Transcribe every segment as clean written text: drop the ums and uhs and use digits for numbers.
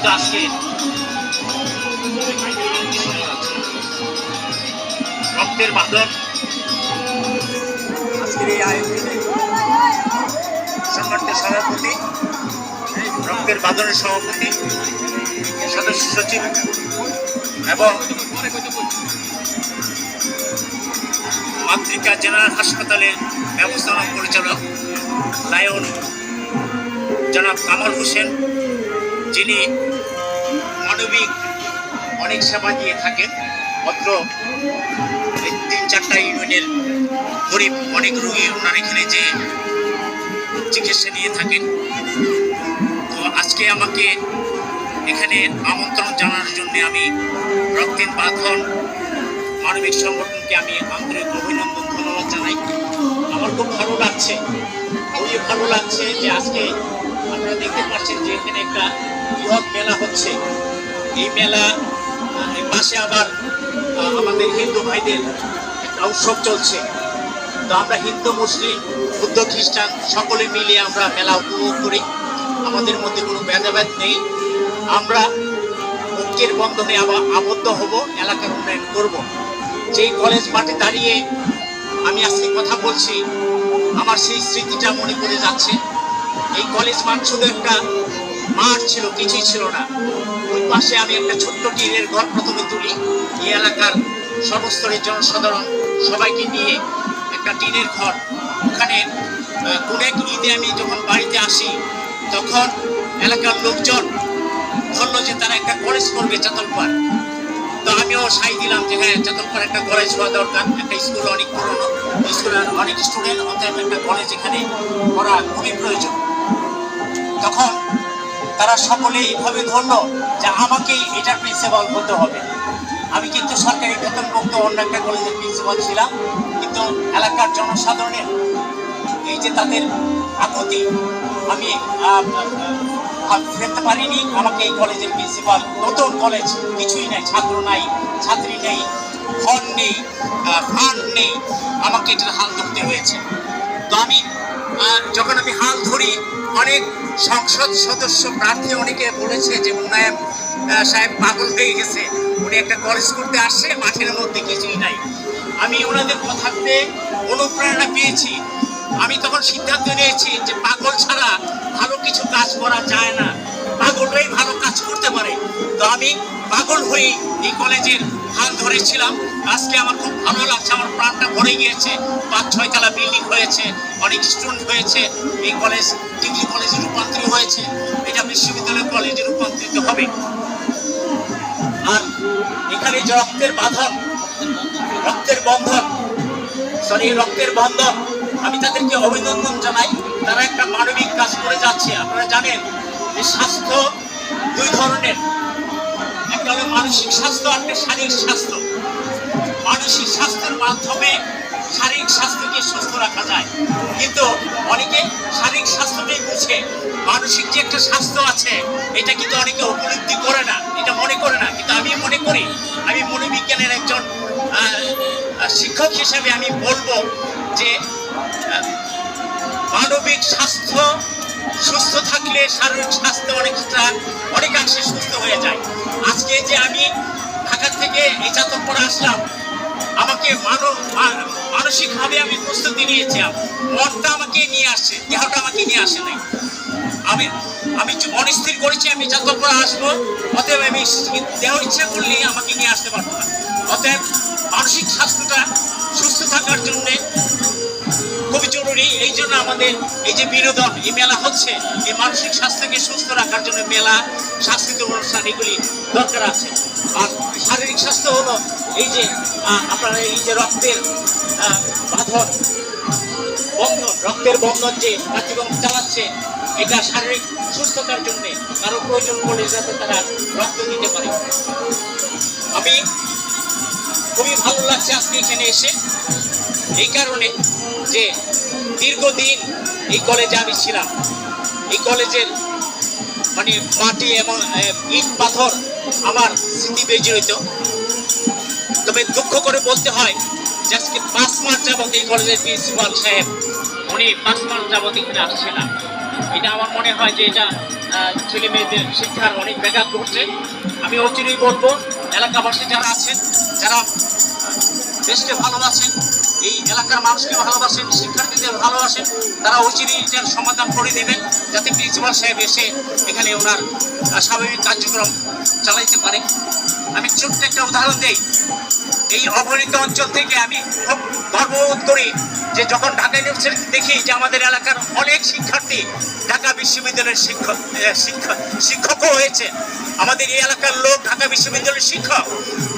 আয়োজিত আজকে রক্তের বাঁধন, আজকের এই আয়োজনে সম্মানিত সভাপতি, রক্তের বাঁধনের সভাপতি, সদস্য সচিব এবং মাতৃকা জেনারেল হাসপাতালের ব্যবস্থাপনা পরিচালক লায়ন জনাব কামাল হোসেন, যিনি মানবিক অনেক সেবা দিয়ে থাকেন। মাত্র 3-4টা ইউনিয়নের গরিব অনেক রোগী ওনার এখানে যে চিকিৎসা নিয়ে থাকেন। তো আজকে আমাকে এখানে আমন্ত্রণ জানানোর জন্য আমি রক্তের বাঁধন মানবিক সংগঠনকে আমি আন্তরিক অভিনন্দন, ধন্যবাদ জানাই। আমার খুব ভালো লাগছে, খুবই ভালো লাগছে যে আজকে আপনারা দেখতে পাচ্ছেন যে এখানে একটা বৃহৎ মেলা হচ্ছে। এই মেলা পাশে আবার আমাদের হিন্দু ভাইদের একটা উৎসব চলছে। তো আমরা হিন্দু, মুসলিম, বৌদ্ধ, খ্রিস্টান সকলে মিলে আমরা মেলা উপভোগ করি। আমাদের মধ্যে কোনো ভেদাভেদ নেই। আমরা ঐক্যের বন্ধনে আবার আবদ্ধ হব, এলাকার উন্নয়ন করব। যেই কলেজ মাঠে দাঁড়িয়ে আমি আজকে কথা বলছি, আমার সেই স্মৃতিটা মনে পড়ে যাচ্ছে। এই কলেজ মাঠ শুধু একটা মাঠ ছিল, কিছুই ছিল না। ওই পাশে আমি একটা ছোট্ট টিনের ঘর প্রথমে তুলি। এই এলাকার সর্বস্তরের জনসাধারণ সবাইকে নিয়ে একটা টিনের ঘর। ওখানে কোন এক ঈদে আমি যখন বাড়িতে আসি, তখন এলাকার লোকজন বললো যে তারা একটা কলেজ করবে চাতলপাড়। তো আমিও সাই দিলাম যে হ্যাঁ, চাতলপাড় একটা কলেজ হওয়া দরকার। একটা স্কুল অনেক পুরনো, স্কুলের অনেক স্টুডেন্ট, অতএব একটা কলেজ এখানে করা খুবই প্রয়োজন। তখন তারা সকলে এইভাবে ধরলো যে আমাকেই এটার প্রিন্সিপাল হতে হবে। আমি কিন্তু সরকারি বেতনভুক্ত অন্য একটা কলেজের প্রিন্সিপাল ছিলাম, কিন্তু এলাকার জনসাধারণের এই যে তাদের আপত্তি, আমি ফেলতে পারিনি। আমাকে এই কলেজের প্রিন্সিপাল, নতুন কলেজ, কিছুই নাই, ছাত্র নাই, ছাত্রী নেই, ফন্ড নেই, ফান্ড নেই, আমাকে এটার হাল ধরতে হয়েছে। তো আমি যখন আমি হাল ধরি, অনেক সংসদ সদস্য প্রার্থী অনেকে বলেছে যে উন্নয়ন সাহেব পাগল হয়ে গেছে, উনি একটা কলেজ করতে আসছে, মাঠের মধ্যে কিছুই নাই। আমি ওনাদের কথাতে অনুপ্রেরণা পেয়েছি। আমি তখন সিদ্ধান্ত নিয়েছি যে পাগল ছাড়া ভালো কিছু কাজ করা যায় না, পাগলরাই ভালো কাজ করতে পারে। তো আমি পাগল হয়ে এই কলেজের হাল ধরেছিলাম। আজকে আমার খুব ভালো লাগছে, আমার প্রাণটা ভরে গিয়েছে। 5-6 তলা বিল্ডিং হয়েছে, অনেক স্টুডেন্ট হয়েছে। এই কলেজ ডিগ্রি কলেজে রূপান্তরিত হয়েছে, এটা বিশ্ববিদ্যালয় কলেজে রূপান্তরিত হবে। আর এখানে যে রক্তের বাঁধন, রক্তের বন্ধন, রক্তের বন্ধন, আমি তাদেরকে অভিনন্দন জানাই। তারা একটা মানবিক কাজ করে যাচ্ছে। আপনারা জানেন যে স্বাস্থ্য 2 ধরনের, একটা হলো মানসিক স্বাস্থ্য, একটা শারীরিক স্বাস্থ্য। মানসিক স্বাস্থ্যের মাধ্যমে শারীরিক স্বাস্থ্যকে সুস্থ রাখা যায়, কিন্তু অনেকে শারীরিক স্বাস্থ্যটাই বুঝে, মানসিক যে একটা স্বাস্থ্য আছে এটা কিন্তু অনেকে উপলব্ধি করে না, এটা মনে করে না। কিন্তু আমি মনে করি, আমি মনোবিজ্ঞানের একজন শিক্ষক হিসেবে আমি বলবো যে মানবিক স্বাস্থ্য সুস্থ থাকলে শারীরিক স্বাস্থ্য অনেকাংশে সুস্থ হয়ে যায়। আজকে যে আমি ঢাকা থেকে এই চাতলপাড়ে আসলাম, আমাকে মানসিকভাবে আমি প্রস্তুতি নিয়েছিলাম। মনটা আমাকে নিয়ে আসছে, দেহটা আমাকে নিয়ে আসে নাই। আমি মন স্থির করেছি আমি চাতলপাড়ে আসবো, অতএব আমি দেহ ইচ্ছা করলে আমাকে নিয়ে আসতে পারবো না। অতএব মানসিক স্বাস্থ্যটা সুস্থ থাকার জন্য খুবই জরুরি। এই জন্য আমাদের এই যে বিনোদন, এই মেলা হচ্ছে, এই মানসিক স্বাস্থ্যকে সুস্থ রাখার জন্য মেলা, সাংস্কৃতিক অনুষ্ঠান এগুলি দরকার আছে। আর শারীরিক স্বাস্থ্য হলো এই যে আপনারা এই যে রক্তের বাঁধন, রক্তের বন্ধন যে কার্যক্রম চালাচ্ছে, এটা শারীরিক সুস্থতার জন্য কারো প্রয়োজন পড়লে যাতে তারা রক্ত দিতে পারে। আমি খুবই ভালো লাগছে আজকে এখানে এসে, এই কারণে যে দীর্ঘদিন এই কলেজে আমি ছিলাম। এই কলেজের মানে মাটি এবং ইট পাথর আমার স্মৃতি বিজড়িত। তবে দুঃখ করে বলতে হয় যে আজকে 5 মাস যাবত এই কলেজের প্রিন্সিপাল সাহেব, উনি 5 মাস যাবত এখানে আসছে না। এটা আমার মনে হয় যে এটা ছেলে মেয়েদের শিক্ষার অনেক ব্যাঘাত ঘটছে। আমি অচিরেই বলবো এলাকাবাসী যারা আছেন, যারা দেশকে ভালোবাসেন, এই এলাকার মানুষকে ভালোবাসেন, শিক্ষার্থীদের ভালোবাসেন, তারা অচিরেই এটার সমাধান করে দেবেন, যাতে প্রিন্সিপাল সাহেব এসে এখানে ওনার স্বাভাবিক কার্যক্রম চালাইতে পারে। আমি ছোট্ট একটা উদাহরণ দেই। এই অবহেলিত অঞ্চল থেকে আমি খুব গর্ববোধ করি যে যখন ঢাকা ইউনিভার্সিটি দেখি যে আমাদের এলাকার অনেক শিক্ষার্থী ঢাকা বিশ্ববিদ্যালয়ের শিক্ষকও হয়েছে। আমাদের এই এলাকার লোক ঢাকা বিশ্ববিদ্যালয়ের শিক্ষক,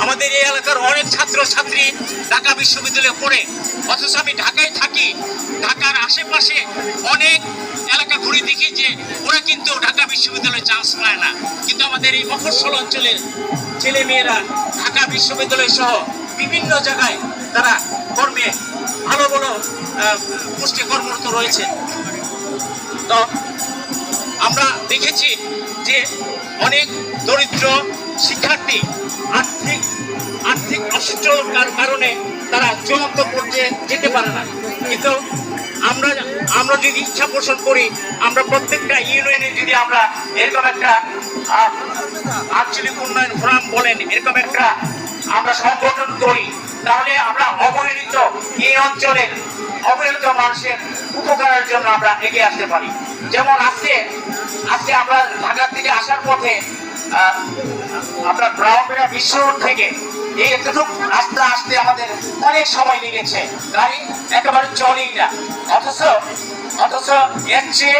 আমাদের এই এলাকার অনেক ছাত্র ছাত্রী ঢাকা বিশ্ববিদ্যালয়ে পড়ে। অথচ আমি ঢাকায় থাকি, ঢাকার আশেপাশে অনেক এলাকা ঘুরে দেখি যে ওরা কিন্তু ঢাকা বিশ্ববিদ্যালয়ে চান্স পায় না, কিন্তু আমাদের এই মফস্বল অঞ্চলের ছেলে মেয়েরা ঢাকা বিশ্ববিদ্যালয় সহ বিভিন্ন জায়গায় তারা কর্মে ভালো ভালো পোস্টে কর্মরত রয়েছে। তো আমরা দেখেছি যে অনেক দরিদ্র শিক্ষার্থী আর্থিক অসচ্ছলতার কারণে তারা চূড়ান্ত পর্যায়ে যেতে পারে না, কিন্তু আমরা যদি ইচ্ছা পোষণ করি, আমরা প্রত্যেকটা ইউনিয়নে যদি আমরা এরকম একটা আঞ্চলিক উন্নয়ন ফোরাম বলেন, এরকম একটা আমরা সংগঠন করি, তাহলে আমরা অবহেলিত এই অঞ্চলের অবহেলিত মানুষের উপকারের জন্য আমরা এগিয়ে আসতে পারি। যেমন আজকে আমরা ঢাকা থেকে আসার পথে আমরা ব্রাউনবেড়া বিশ্ব রোড থেকে এই এতটুকু রাস্তা আসতে আমাদের অনেক সময় লেগেছে, গাড়ি একেবারে চলেই না। অথচ এর চেয়ে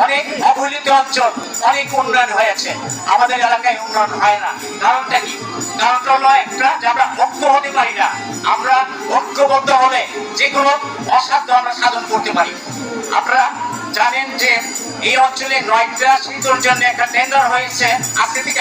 অনেক অবহেলিত অঞ্চল অনেক উন্নয়ন হয়েছে, আমাদের এলাকায় উন্নয়ন হয় না। কারণটা কি? কারণটা হলো একটা যে আমরা ঐক্য হতে পারি না। আমরা ঐক্যবদ্ধ হলে যে কোনো অসাধ্য আমরা সাধন করতে পারি। আপনারা জানেন যে এই অঞ্চলে 9টা সেতুর জন্য একটা টেন্ডার হয়েছে আজকে থেকে